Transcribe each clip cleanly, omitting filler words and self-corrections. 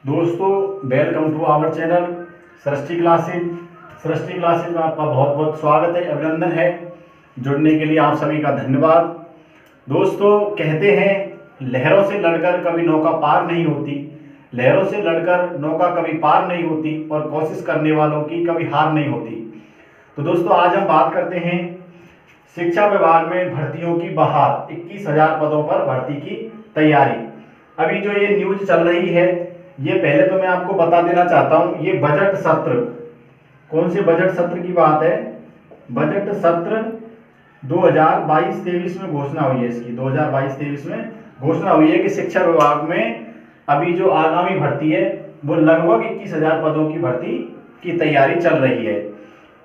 दोस्तों, welcome to our channel Srishti classes. Srishti classes में आपका बहुत बहुत स्वागत है, अभिनंदन है। जुड़ने के लिए आप सभी का धन्यवाद। दोस्तों, कहते हैं लहरों से लड़कर कभी नौका पार नहीं होती, लहरों से लड़कर नौका कभी पार नहीं होती और कोशिश करने वालों की कभी हार नहीं होती। तो दोस्तों, आज हम बात करते हैं शिक्षा विभाग में भर्तियों की बहार, 21,000 पदों पर भर्ती की तैयारी। अभी जो ये न्यूज चल रही है, ये पहले तो मैं आपको बता देना चाहता हूं, ये बजट सत्र, कौन से बजट सत्र की बात है? बजट सत्र 2022-23 में घोषणा हुई है इसकी। 2022-23 में घोषणा हुई है कि शिक्षा विभाग में अभी जो आगामी भर्ती है वो लगभग 21,000 पदों की भर्ती की तैयारी चल रही है।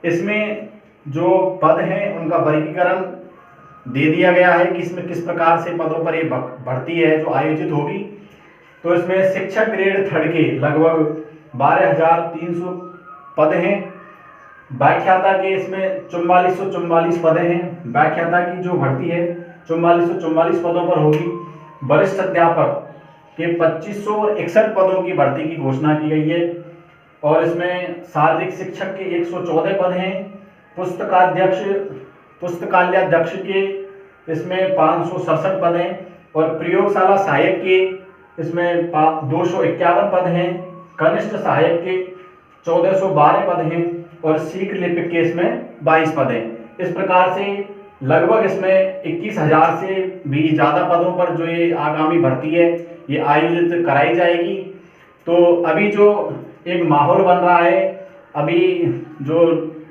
इसमें जो पद हैं उनका वर्गीकरण दे दिया गया है कि इसमें किस प्रकार से पदों पर ये भर्ती है जो आयोजित होगी। तो इसमें शिक्षक ग्रेड थर्ड के लगभग 12,300 पद हैं। व्याख्याता के इसमें 4444 पद हैं। व्याख्याता की जो भर्ती है 4444 पदों पर होगी। वरिष्ठ अध्यापक के 2561 पदों की भर्ती की घोषणा की गई है। और इसमें शारीरिक शिक्षक के 114 पद हैं। पुस्तकालयाध्यक्ष के इसमें 567 पद हैं। और प्रयोगशाला सहायक के इसमें 251 पद हैं। कनिष्ठ सहायक के 1412 पद हैं। और शीघ्र लिपिक के इसमें 22 पद हैं। इस प्रकार से लगभग इसमें 21,000 से भी ज़्यादा पदों पर जो ये आगामी भर्ती है ये आयोजित कराई जाएगी। तो अभी जो एक माहौल बन रहा है, अभी जो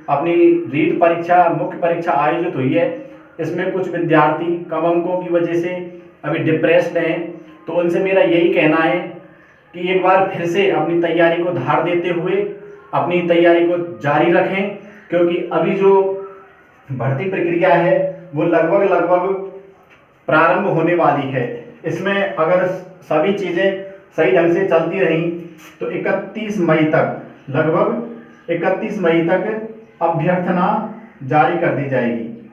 अपनी रीट परीक्षा, मुख्य परीक्षा आयोजित हुई है, इसमें कुछ विद्यार्थी कम अंकों की वजह से अभी डिप्रेस्ड हैं। तो उनसे मेरा यही कहना है कि एक बार फिर से अपनी तैयारी को धार देते हुए अपनी तैयारी को जारी रखें, क्योंकि अभी जो भर्ती प्रक्रिया है वो लगभग प्रारंभ होने वाली है। इसमें अगर सभी चीज़ें सही ढंग से चलती रहीं तो 31 मई तक, लगभग 31 मई तक अभ्यर्थना जारी कर दी जाएगी।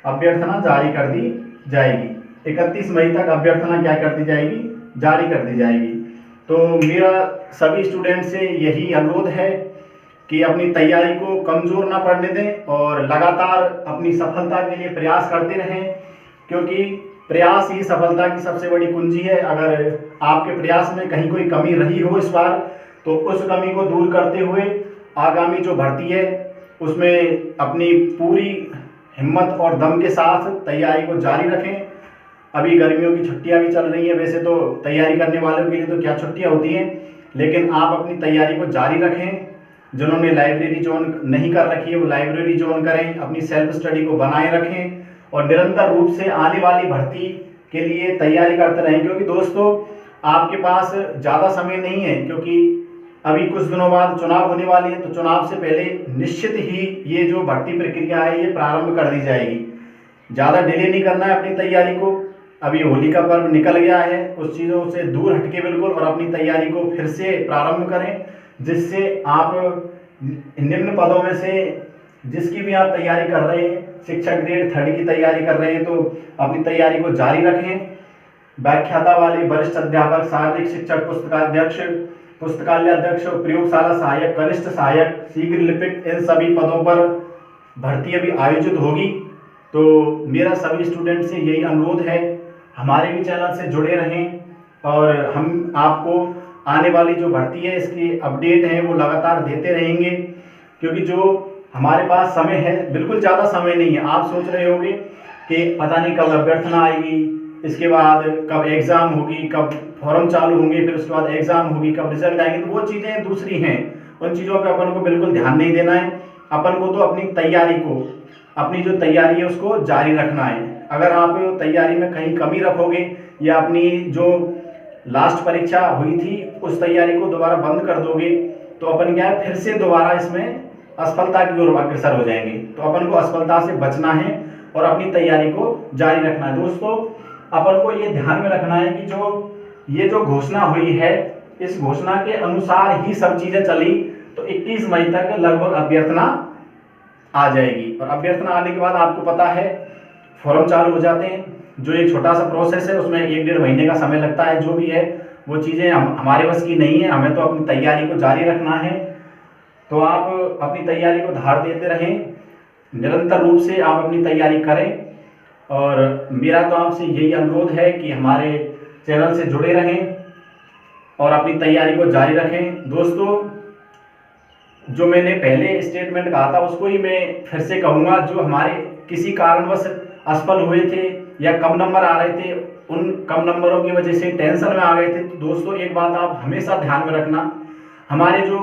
अभ्यर्थना जारी कर दी जाएगी। 31 मई तक अभ्यर्थना क्या कर दी जाएगी? जारी कर दी जाएगी। तो मेरा सभी स्टूडेंट से यही अनुरोध है कि अपनी तैयारी को कमज़ोर ना पड़ने दें और लगातार अपनी सफलता के लिए प्रयास करते रहें, क्योंकि प्रयास ही सफलता की सबसे बड़ी कुंजी है। अगर आपके प्रयास में कहीं कोई कमी रही हो इस बार, तो उस कमी को दूर करते हुए आगामी जो भर्ती है उसमें अपनी पूरी हिम्मत और दम के साथ तैयारी को जारी रखें। अभी गर्मियों की छुट्टियां भी चल रही हैं, वैसे तो तैयारी करने वालों के लिए तो क्या छुट्टियां होती हैं, लेकिन आप अपनी तैयारी को जारी रखें। जिन्होंने लाइब्रेरी ज्वाइन नहीं कर रखी है वो लाइब्रेरी ज्वाइन करें, अपनी सेल्फ स्टडी को बनाए रखें और निरंतर रूप से आने वाली भर्ती के लिए तैयारी करते रहें। क्योंकि दोस्तों, आपके पास ज़्यादा समय नहीं है, क्योंकि अभी कुछ दिनों बाद चुनाव होने वाले हैं। तो चुनाव से पहले निश्चित ही ये जो भर्ती प्रक्रिया है ये प्रारंभ कर दी जाएगी। ज़्यादा डिले नहीं करना है अपनी तैयारी को। अभी होली का पर्व निकल गया है, उस चीज़ों से दूर हटके बिल्कुल और अपनी तैयारी को फिर से प्रारंभ करें, जिससे आप निम्न पदों में से जिसकी भी आप तैयारी कर रहे हैं, शिक्षक ग्रेड थर्ड की तैयारी कर रहे हैं, तो अपनी तैयारी को जारी रखें। व्याख्याता वाले, वरिष्ठ अध्यापक, शारीरिक शिक्षक, पुस्तकाध्यक्ष, पुस्तकालयाध्यक्ष, प्रयोगशाला सहायक, कनिष्ठ सहायक, शीघ्र लिपिक, इन सभी पदों पर भर्ती अभी आयोजित होगी। तो मेरा सभी स्टूडेंट से यही अनुरोध है, हमारे भी चैनल से जुड़े रहें और हम आपको आने वाली जो भर्ती है इसकी अपडेट है वो लगातार देते रहेंगे। क्योंकि जो हमारे पास समय है, बिल्कुल ज़्यादा समय नहीं है। आप सोच रहे होंगे कि पता नहीं कब अभ्यर्थना आएगी, इसके बाद कब एग्ज़ाम होगी, कब फॉर्म चालू होंगे, फिर उसके बाद एग्ज़ाम होगी, कब रिजल्ट आएंगे। तो वो चीज़ें दूसरी हैं, उन चीज़ों पर अपन को बिल्कुल ध्यान नहीं देना है। अपन को तो अपनी तैयारी को, अपनी जो तैयारी है उसको जारी रखना है। अगर आप तैयारी में कहीं कमी रखोगे या अपनी जो लास्ट परीक्षा हुई थी उस तैयारी को दोबारा बंद कर दोगे, तो अपन क्या है, फिर से दोबारा इसमें असफलता की ओर अग्रसर हो जाएंगे। तो अपन को असफलता से बचना है और अपनी तैयारी को जारी रखना है। दोस्तों, अपन को ये ध्यान में रखना है कि ये जो घोषणा हुई है, इस घोषणा के अनुसार ही सब चीज़ें चली। तो 21 मई तक लगभग अभ्यर्थना आ जाएगी और अभ्यर्थना आने के बाद आपको पता है फॉर्म चालू हो जाते हैं। जो एक छोटा सा प्रोसेस है उसमें 1-1.5 महीने का समय लगता है। जो भी है वो चीज़ें हमारे बस की नहीं है, हमें तो अपनी तैयारी को जारी रखना है। तो आप अपनी तैयारी को धार देते रहें, निरंतर रूप से आप अपनी तैयारी करें। और मेरा तो आपसे यही अनुरोध है कि हमारे चैनल से जुड़े रहें और अपनी तैयारी को जारी रखें। दोस्तों, जो मैंने पहले स्टेटमेंट कहा था उसको ही मैं फिर से कहूँगा, जो हमारे किसी कारणवश असफल हुए थे या कम नंबर आ रहे थे, उन कम नंबरों की वजह से टेंशन में आ गए थे, तो दोस्तों एक बात आप हमेशा ध्यान में रखना, हमारे जो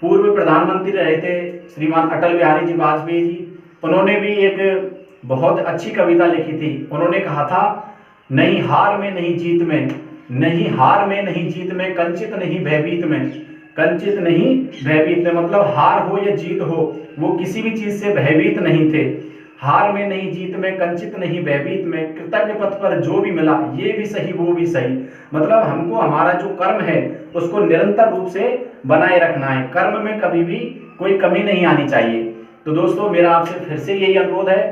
पूर्व प्रधानमंत्री रहे थे श्रीमान अटल बिहारी जी वाजपेयी जी, उन्होंने भी एक बहुत अच्छी कविता लिखी थी। उन्होंने कहा था, नहीं हार में नहीं जीत में, नहीं हार में नहीं जीत में, कंचित नहीं भयभीत में, कंचित नहीं भयभीत में, मतलब हार हो या जीत हो, वो किसी भी चीज से भयभीत नहीं थे। हार में नहीं जीत में, कंचित नहीं भयभीत में, कृतज्ञ पथ पर जो भी मिला, ये भी सही वो भी सही। मतलब हमको हमारा जो कर्म है उसको निरंतर रूप से बनाए रखना है, कर्म में कभी भी कोई कमी नहीं आनी चाहिए। तो दोस्तों, मेरा आपसे फिर से यही अनुरोध है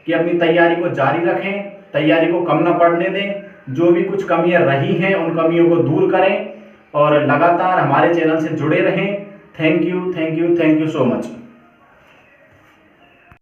कि अपनी तैयारी को जारी रखें, तैयारी को कम न पड़ने दें, जो भी कुछ कमियां रही हैं उन कमियों को दूर करें और लगातार हमारे चैनल से जुड़े रहें। Thank you, thank you, thank you so much.